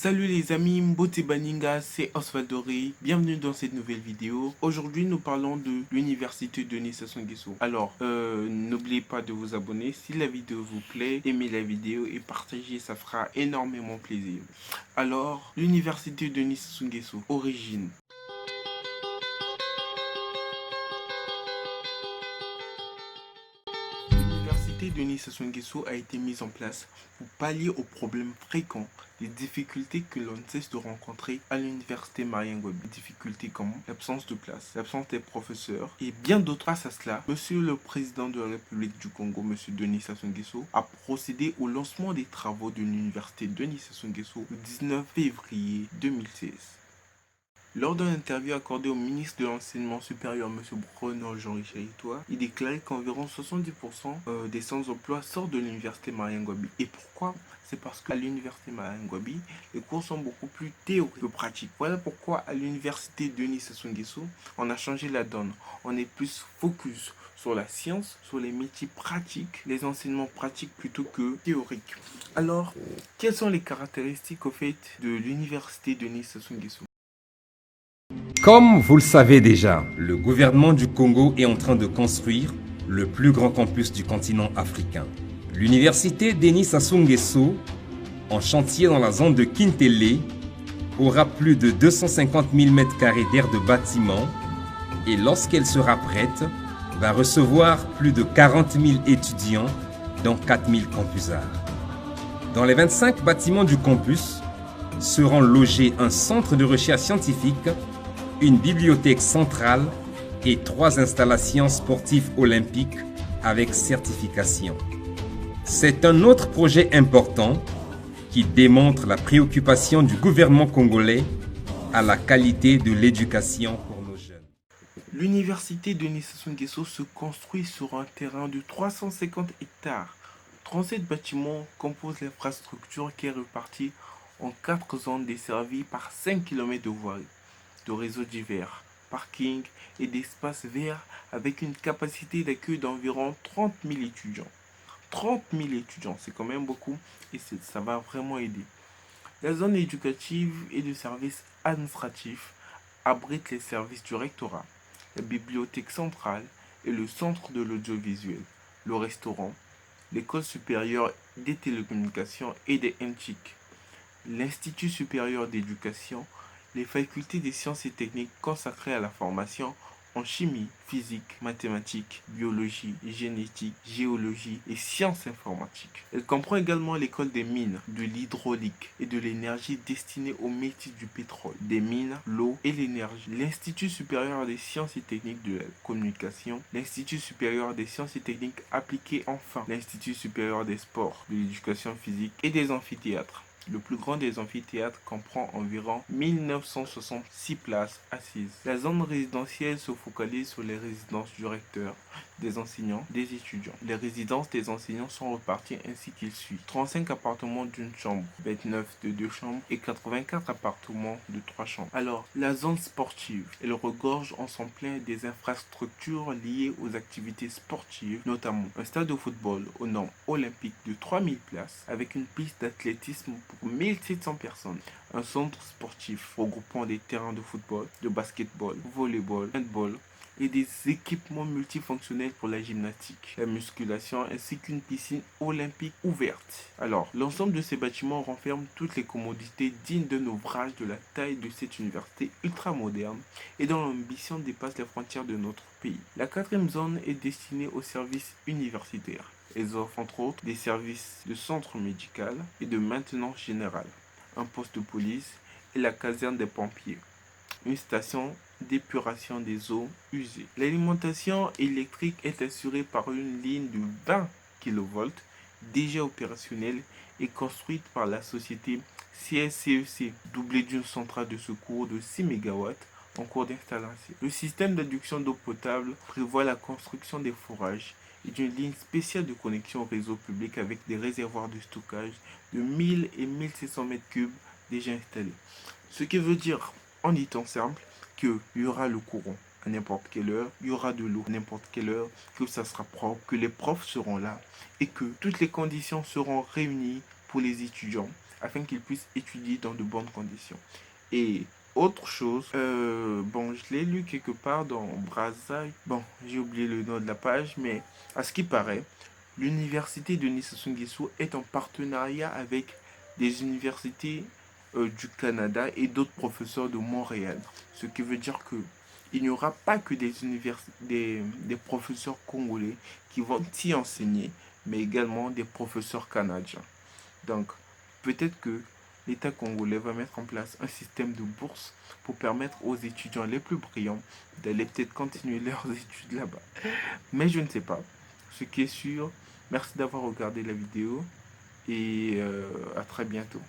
Salut les amis, Mbote Baninga, c'est Osvaldo Rey. Bienvenue dans cette nouvelle vidéo. Aujourd'hui, nous parlons de l'université Denis Sassou Nguesso. Alors, n'oubliez pas de vous abonner. Si la vidéo vous plaît, aimez la vidéo et partagez, ça fera énormément plaisir. Alors, l'université Denis Sassou Nguesso, origine. L'université Denis Sassou Nguesso a été mise en place pour pallier aux problèmes fréquents, les difficultés que l'on ne cesse de rencontrer à l'université Marien Ngouabi. Des difficultés comme l'absence de place, l'absence des professeurs et bien d'autres. Face à cela, Monsieur le Président de la République du Congo, Monsieur Denis Sassou Nguesso, a procédé au lancement des travaux de l'université Denis Sassou Nguesso le 19 février 2016. Lors d'une interview accordée au ministre de l'Enseignement supérieur, M. Bruno Jean-Richard Itoa, il déclarait qu'environ 70% des sans-emploi sortent de l'université Marien Ngouabi. Et pourquoi? C'est parce qu'à l'université Marien Ngouabi, les cours sont beaucoup plus théoriques que pratiques. Voilà pourquoi à l'université Denis Sassou Nguesso, on a changé la donne. On est plus focus sur la science, sur les métiers pratiques, les enseignements pratiques plutôt que théoriques. Alors, quelles sont les caractéristiques au fait de l'université Denis Sassou Nguesso? Comme vous le savez déjà, le gouvernement du Congo est en train de construire le plus grand campus du continent africain. L'université Denis Sassou Nguesso, en chantier dans la zone de Kintele, aura plus de 250 000 m² d'aire de bâtiments et lorsqu'elle sera prête, va recevoir plus de 40 000 étudiants dans 4 000 campusards. Dans les 25 bâtiments du campus seront logés un centre de recherche scientifique, une bibliothèque centrale et 3 installations sportives olympiques avec certification. C'est un autre projet important qui démontre la préoccupation du gouvernement congolais à la qualité de l'éducation pour nos jeunes. L'université Denis Sassou Nguesso se construit sur un terrain de 350 hectares. 37 bâtiments composent l'infrastructure qui est répartie en 4 zones desservies par 5 km de voirie, de réseaux divers, parkings et d'espaces verts avec une capacité d'accueil d'environ 30 000 étudiants. 30 000 étudiants, c'est quand même beaucoup et ça va vraiment aider. La zone éducative et de services administratifs abrite les services du rectorat, la bibliothèque centrale et le centre de l'audiovisuel, le restaurant, l'école supérieure des télécommunications et des MTIC, l'Institut supérieur d'éducation, les facultés des sciences et techniques consacrées à la formation en chimie, physique, mathématiques, biologie, génétique, géologie et sciences informatiques. Elle comprend également l'école des mines, de l'hydraulique et de l'énergie destinée aux métiers du pétrole, des mines, l'eau et l'énergie. L'Institut supérieur des sciences et techniques de la communication, l'Institut supérieur des sciences et techniques appliquées, enfin l'Institut supérieur des sports, de l'éducation physique et des amphithéâtres. Le plus grand des amphithéâtres comprend environ 1966 places assises. La zone résidentielle se focalise sur les résidences du recteur, des enseignants, des étudiants. Les résidences des enseignants sont reparties ainsi qu'il suit. 35 appartements d'une chambre, 29 de 2 chambres et 84 appartements de 3 chambres. Alors, la zone sportive, elle regorge en son plein des infrastructures liées aux activités sportives, notamment un stade de football aux normes olympiques de 3000 places avec une piste d'athlétisme pour 1700 personnes, un centre sportif regroupant des terrains de football, de basketball, volleyball, handball et des équipements multifonctionnels pour la gymnastique, la musculation ainsi qu'une piscine olympique ouverte. Alors, l'ensemble de ces bâtiments renferme toutes les commodités dignes d'un ouvrage de la taille de cette université ultra moderne et dont l'ambition dépasse les frontières de notre pays. La 4e zone est destinée aux services universitaires. Elles offrent entre autres des services de centre médical et de maintenance générale, un poste de police et la caserne des pompiers, une station d'épuration des eaux usées. L'alimentation électrique est assurée par une ligne de 20 kV déjà opérationnelle et construite par la société CSCEC, doublée d'une centrale de secours de 6 MW en cours d'installation. Le système d'adduction d'eau potable prévoit la construction des forages et d'une ligne spéciale de connexion au réseau public avec des réservoirs de stockage de 1000 et 1700 m3 déjà installés. Ce qui veut dire, en y temps simple, qu'il y aura le courant à n'importe quelle heure, il y aura de l'eau à n'importe quelle heure, que ça sera propre, que les profs seront là et que toutes les conditions seront réunies pour les étudiants afin qu'ils puissent étudier dans de bonnes conditions. Et autre chose, bon, je l'ai lu quelque part dans Brazzai. Bon, j'ai oublié le nom de la page, mais à ce qui paraît, l'université de Nice Sassou Nguesso est en partenariat avec des universités du Canada et d'autres professeurs de Montréal. Ce qui veut dire que il n'y aura pas que des professeurs congolais qui vont y enseigner, mais également des professeurs canadiens. Donc, peut-être que l'État congolais va mettre en place un système de bourse pour permettre aux étudiants les plus brillants d'aller peut-être continuer leurs études là-bas. Mais je ne sais pas. Ce qui est sûr, merci d'avoir regardé la vidéo et à très bientôt.